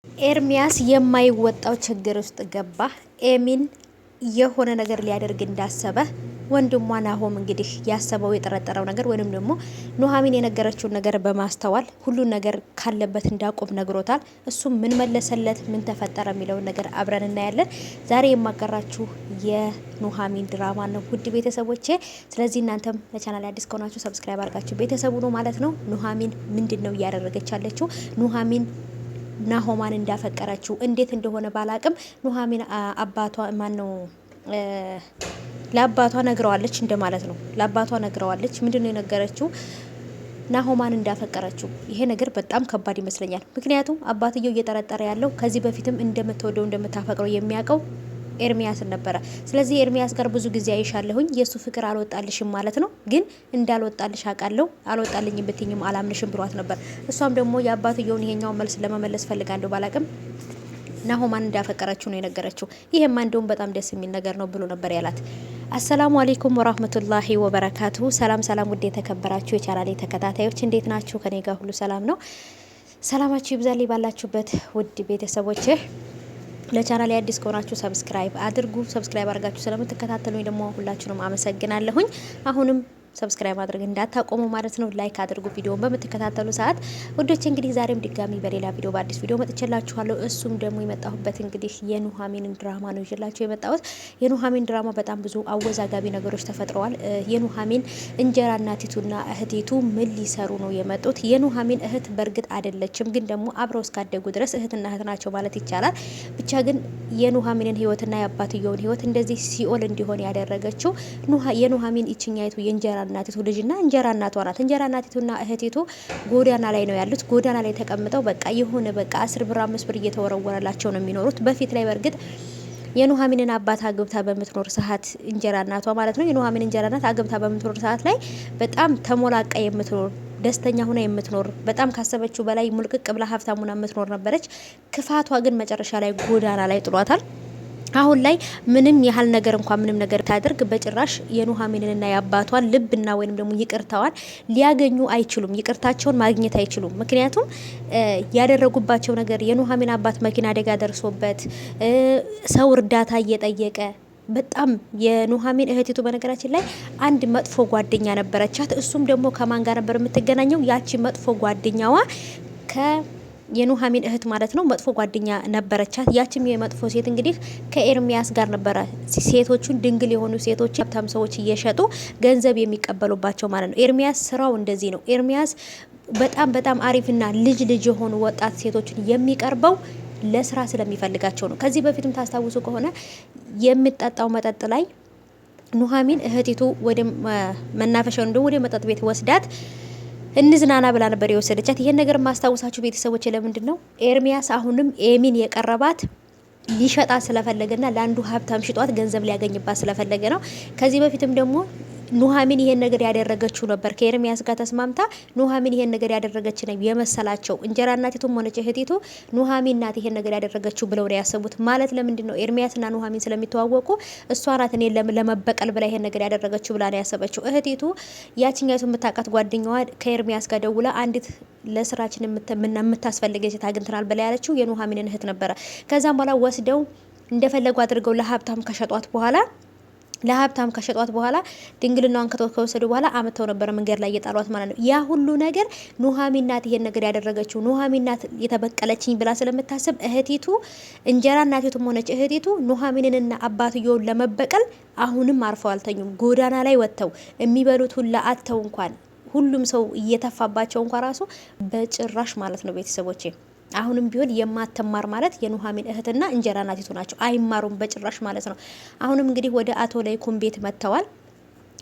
ኤርሚያስ የማይወጣው ችግር ውስጥ ገባ። ኤሚን የሆነ ነገር ሊያደርግ እንዳሰበ ወንድሟ ናሆም እንግዲህ ያሰበው የጠረጠረው ነገር ወይንም ደግሞ ኑሐሚን የነገረችውን ነገር በማስተዋል ሁሉን ነገር ካለበት እንዳቆም ነግሮታል። እሱም ምን መለሰለት፣ ምን ተፈጠረ የሚለውን ነገር አብረን እናያለን። ዛሬ የማቀራችሁ የኑሐሚን ድራማ ነው ውድ ቤተሰቦቼ። ስለዚህ እናንተም ለቻናል አዲስ ከሆናችሁ ሰብስክራይብ አድርጋችሁ ቤተሰቡ ነው ማለት ነው። ኑሐሚን ምንድን ነው እያደረገች ያለችው? ኑሐሚን ናሆማን እንዳፈቀረችው እንዴት እንደሆነ ባላቅም ኑሐሚን አባቷ ማን ነው ለአባቷ ነግረዋለች እንደማለት ነው። ለአባቷ ነግረዋለች። ምንድነው የነገረችው? ናሆማን እንዳፈቀረችው። ይሄ ነገር በጣም ከባድ ይመስለኛል። ምክንያቱም አባትየው እየጠረጠረ ያለው ከዚህ በፊትም እንደምትወደው እንደምታፈቅረው የሚያውቀው ኤርሚያስን ነበረ። ስለዚህ ኤርሚያስ ጋር ብዙ ጊዜ አይሻለሁኝ የሱ ፍቅር አልወጣልሽም ማለት ነው። ግን እንዳልወጣልሽ አውቃለሁ፣ አልወጣልኝም ብትኝም አላምንሽም ብሏት ነበር። እሷም ደግሞ የአባትየውን ይሄኛውን መልስ ለመመለስ ፈልጋለሁ ባላቅም ናሆማን እንዳፈቀረችው ነው የነገረችው። ይሄማ እንደውም በጣም ደስ የሚል ነገር ነው ብሎ ነበር ያላት። አሰላሙ አለይኩም ወራህመቱላሂ ወበረካቱሁ። ሰላም ሰላም፣ ውድ የተከበራችሁ የቻናሌ ተከታታዮች እንዴት ናችሁ? ከኔ ጋር ሁሉ ሰላም ነው። ሰላማችሁ ይብዛልኝ ባላችሁበት ውድ ቤተሰቦቼ። ለቻናል አዲስ ከሆናችሁ ሰብስክራይብ አድርጉ። ሰብስክራይብ አድርጋችሁ ስለምትከታተሉኝ ደግሞ ሁላችሁንም አመሰግናለሁኝ። አሁንም ሰብስክራይብ ማድረግ እንዳታቆሙ ማለት ነው። ላይክ አድርጉ ቪዲዮውን በምትከታተሉ ሰዓት ውዶች። እንግዲህ ዛሬም ድጋሚ በሌላ ቪዲዮ በአዲስ ቪዲዮ መጥቼላችኋለሁ። እሱም ደግሞ የመጣሁበት እንግዲህ የኑሐሚንን ድራማ ነው ይዤላችሁ የመጣሁት። የኑሐሚን ድራማ በጣም ብዙ አወዛጋቢ ነገሮች ተፈጥረዋል። የኑሐሚን እንጀራ እናቲቱና እህቴቱ ምን ሊሰሩ ነው የመጡት? የኑሐሚን እህት በእርግጥ አይደለችም፣ ግን ደግሞ አብረው እስካደጉ ድረስ እህትና እህት ናቸው ማለት ይቻላል። ብቻ ግን የኑሐሚንን ህይወትና የአባትየውን ህይወት እንደዚህ ሲኦል እንዲሆን ያደረገችው የኑሐሚን ይችኛይቱ የእንጀራ እናቲቱ ልጅና እንጀራ እናቷ ናት። እንጀራ እናቲቱና እህቴቱ ጎዳና ላይ ነው ያሉት። ጎዳና ላይ ተቀምጠው በቃ የሆነ በቃ 10 ብር 5 ብር እየተወረወረላቸው ነው የሚኖሩት። በፊት ላይ በእርግጥ የኑሐሚንን አባት አግብታ በምትኖር ሰዓት እንጀራ እናቷ ማለት ነው የኑሐሚን እንጀራ እናት አግብታ በምትኖር ሰዓት ላይ በጣም ተሞላቃ የምትኖር ደስተኛ ሆና የምትኖር በጣም ካሰበችው በላይ ሙልቅቅ ብላ ሀብታም ሆና የምትኖር ነበረች። ክፋቷ ግን መጨረሻ ላይ ጎዳና ላይ ጥሏታል። አሁን ላይ ምንም ያህል ነገር እንኳን ምንም ነገር ታደርግ በጭራሽ የኑሐሚንንና የአባቷን ልብና ወይንም ደግሞ ይቅርታዋን ሊያገኙ አይችሉም። ይቅርታቸውን ማግኘት አይችሉም። ምክንያቱም ያደረጉባቸው ነገር የኑሐሚን አባት መኪና አደጋ ደርሶበት ሰው እርዳታ እየጠየቀ በጣም የኑሐሚን እህቲቱ በነገራችን ላይ አንድ መጥፎ ጓደኛ ነበረቻት። እሱም ደግሞ ከማን ጋር ነበር የምትገናኘው? ያቺ መጥፎ ጓደኛዋ የኑሐሚን እህት ማለት ነው መጥፎ ጓደኛ ነበረቻት። ያችም የመጥፎ ሴት እንግዲህ ከኤርሚያስ ጋር ነበረ ሴቶቹን ድንግል የሆኑ ሴቶች ሀብታም ሰዎች እየሸጡ ገንዘብ የሚቀበሉባቸው ማለት ነው። ኤርሚያስ ስራው እንደዚህ ነው። ኤርሚያስ በጣም አሪፍና ልጅ የሆኑ ወጣት ሴቶችን የሚቀርበው ለስራ ስለሚፈልጋቸው ነው። ከዚህ በፊትም ታስታውሱ ከሆነ የሚጠጣው መጠጥ ላይ ኑሐሚን እህቲቱ ወደ መናፈሻው እንደው ወደ መጠጥ ቤት ወስዳት እንዝናና ብላ ነበር የወሰደቻት። ይሄን ነገር ማስታወሳችሁ ቤተሰቦች ለምንድን ነው ኤርሚያስ አሁንም ኤሚን የቀረባት? ሊሸጣ ስለፈለገና ለአንዱ ሀብታም ሽጧት ገንዘብ ሊያገኝባት ስለፈለገ ነው። ከዚህ በፊትም ደግሞ ኑሐሚን ይሄን ነገር ያደረገችው ነበር ከኤርሚያስ ጋር ተስማምታ ኑሐሚን ይሄን ነገር ያደረገች ነው የመሰላቸው። እንጀራ እናቲቱም ሆነች እህቲቱ ኑሐሚን ናት ይሄን ነገር ያደረገችው ብለው ነው ያሰቡት። ማለት ለምንድን ነው ኤርሚያስና ኑሐሚን ስለሚተዋወቁ እሷ ናት እኔ ለመበቀል ብላ ይሄን ነገር ያደረገችው ብላ ነው ያሰበችው። እህቲቱ ያቺኛይቱ የምታውቃት ጓደኛዋ ከኤርሚያስ ጋር ደውላ አንዲት ለስራችን የምታስፈልገ ሴት አግኝተናል ብላ ያለችው የኑሐሚንን እህት ነበረ። ከዛም በኋላ ወስደው እንደፈለጉ አድርገው ለሀብታም ከሸጧት በኋላ ድንግልናዋን ከወሰዱ በኋላ አመተው ነበር መንገድ ላይ እየጣሏት ማለት ነው። ያ ሁሉ ነገር ኑሐሚን ናት ይሄን ነገር ያደረገችው፣ ኑሐሚን ናት የተበቀለችኝ ብላ ስለምታስብ እህቲቱ እንጀራ እናቲቱም ሆነች እህቲቱ ኑሐሚንንና አባትየውን ለመበቀል አሁንም አርፈው አልተኙም። ጎዳና ላይ ወጥተው የሚበሉት ሁላ አጥተው እንኳን ሁሉም ሰው እየተፋባቸው እንኳን ራሱ በጭራሽ ማለት ነው ቤተሰቦቼ አሁንም ቢሆን የማትማር ማለት የኑሐሚን እህትና እንጀራ እናቲቱ ናቸው። አይማሩም በጭራሽ ማለት ነው። አሁንም እንግዲህ ወደ አቶ ለይኩን ቤት መጥተዋል።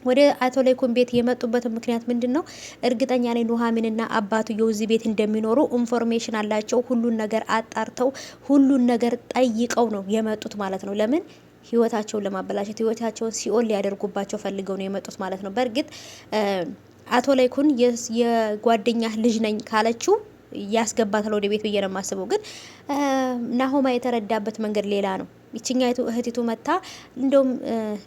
ወደ አቶ ለይኩን ቤት የመጡበት ምክንያት ምንድነው? እርግጠኛ ነኝ ኑሐሚንና አባትየው እዚህ ቤት እንደሚኖሩ ኢንፎርሜሽን አላቸው። ሁሉን ነገር አጣርተው ሁሉን ነገር ጠይቀው ነው የመጡት ማለት ነው። ለምን? ህይወታቸውን ለማበላሸት ህይወታቸውን ሲኦል ሊያደርጉባቸው ፈልገው ነው የመጡት ማለት ነው። በእርግጥ አቶ ለይኩን የጓደኛ ልጅ ነኝ ካለችው ያስገባታል ወደ ቤት ብዬ ነው የማስበው። ግን ናሆማ የተረዳበት መንገድ ሌላ ነው። ይችኛይቱ እህቲቱ መታ እንደውም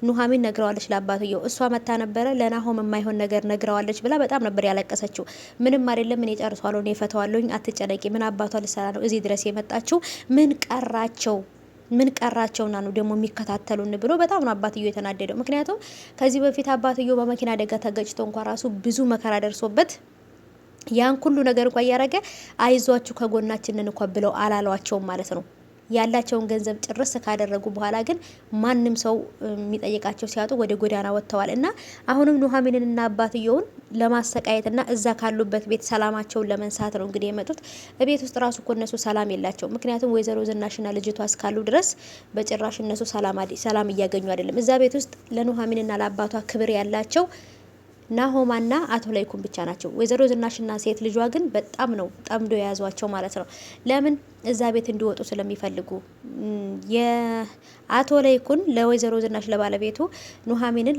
ኑሐሚን ነግረዋለች ለአባትየው። እሷ መታ ነበረ ለናሆም የማይሆን ነገር ነግረዋለች ብላ በጣም ነበር ያለቀሰችው። ምንም አይደለም እኔ ጨርሷለሁ፣ እኔ ፈተዋለሁኝ፣ አትጨነቂ። ምን አባቷ ልሰራ ነው እዚህ ድረስ የመጣችው? ምን ቀራቸውና ነው ደግሞ የሚከታተሉን ብሎ በጣም ነው አባትየው የተናደደው። ምክንያቱም ከዚህ በፊት አባትየው በመኪና አደጋ ተገጭቶ እንኳን ራሱ ብዙ መከራ ደርሶበት ያን ሁሉ ነገር እንኳን እያረገ አይዟችሁ ከጎናችንን እንኳን ብለው አላሏቸውም ማለት ነው። ያላቸውን ገንዘብ ጭርስ ካደረጉ በኋላ ግን ማንም ሰው የሚጠይቃቸው ሲያጡ ወደ ጎዳና ወጥተዋል። እና አሁንም ኑሐሚንንና አባትየውን ለማሰቃየትና እዛ ካሉበት ቤት ሰላማቸውን ለመንሳት ነው እንግዲህ የመጡት። ቤት ውስጥ ራሱ እኮ እነሱ ሰላም የላቸው። ምክንያቱም ወይዘሮ ዝናሽና ልጅቷ እስካሉ ድረስ በጭራሽ እነሱ ሰላም እያገኙ አይደለም። እዛ ቤት ውስጥ ለኑሐሚንና ለአባቷ ክብር ያላቸው ናሆማና አቶ ላይኩን ብቻ ናቸው። ወይዘሮ ዝናሽና ሴት ልጇ ግን በጣም ነው ጠምዶ የያዟቸው ማለት ነው። ለምን እዛ ቤት እንዲወጡ ስለሚፈልጉ የአቶ ላይኩን ለወይዘሮ ዝናሽ ለባለቤቱ ኑሐሚንን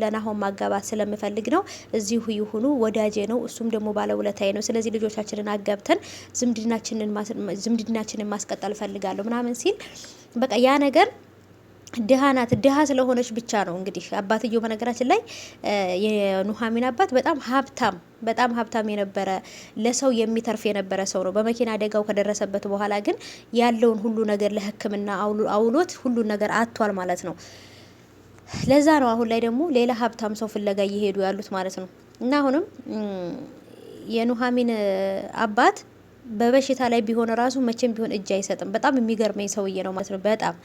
ለናሆም ማጋባት ስለምፈልግ ነው። እዚሁ ይሁኑ፣ ወዳጄ ነው፣ እሱም ደግሞ ባለውለታዬ ነው። ስለዚህ ልጆቻችንን አጋብተን ዝምድናችንን ማስቀጠል ፈልጋለሁ ምናምን ሲል በቃ ያ ነገር ድሃ ናት። ድሃ ስለሆነች ብቻ ነው እንግዲህ አባትየው በነገራችን ላይ የኑሐሚን አባት በጣም ሀብታም የነበረ ለሰው የሚተርፍ የነበረ ሰው ነው። በመኪና አደጋው ከደረሰበት በኋላ ግን ያለውን ሁሉ ነገር ለሕክምና አውሎት ሁሉን ነገር አጥቷል ማለት ነው። ለዛ ነው አሁን ላይ ደግሞ ሌላ ሀብታም ሰው ፍለጋ እየሄዱ ያሉት ማለት ነው። እና አሁንም የኑሐሚን አባት በበሽታ ላይ ቢሆን ራሱ መቼም ቢሆን እጅ አይሰጥም። በጣም የሚገርመኝ ሰውዬ ነው ማለት ነው። በጣም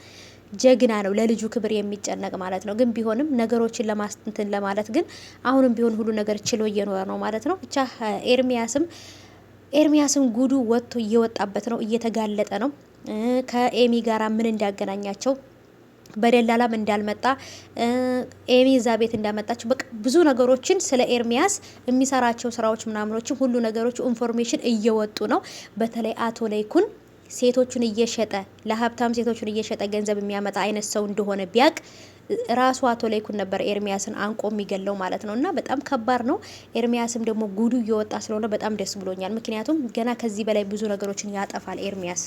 ጀግና ነው፣ ለልጁ ክብር የሚጨነቅ ማለት ነው። ግን ቢሆንም ነገሮችን ለማስተንተን ለማለት ግን አሁንም ቢሆን ሁሉ ነገር ችሎ እየኖረ ነው ማለት ነው። ብቻ ኤርሚያስም ጉዱ ወጥቶ እየወጣበት ነው፣ እየተጋለጠ ነው። ከኤሚ ጋራ ምን እንዳገናኛቸው በደላላም እንዳልመጣ ኤሚ እዛ ቤት እንዳመጣቸው በቃ ብዙ ነገሮችን ስለ ኤርሚያስ የሚሰራቸው ስራዎች ምናምኖችም ሁሉ ነገሮች ኢንፎርሜሽን እየወጡ ነው። በተለይ አቶ ላይኩን ሴቶቹን እየሸጠ ለሀብታም ሴቶቹን እየሸጠ ገንዘብ የሚያመጣ አይነት ሰው እንደሆነ ቢያቅ ራሱ አቶ ላይኩን ነበር ኤርሚያስን አንቆ የሚገለው ማለት ነው። እና በጣም ከባድ ነው። ኤርሚያስም ደግሞ ጉዱ እየወጣ ስለሆነ በጣም ደስ ብሎኛል። ምክንያቱም ገና ከዚህ በላይ ብዙ ነገሮችን ያጠፋል ኤርሚያስ።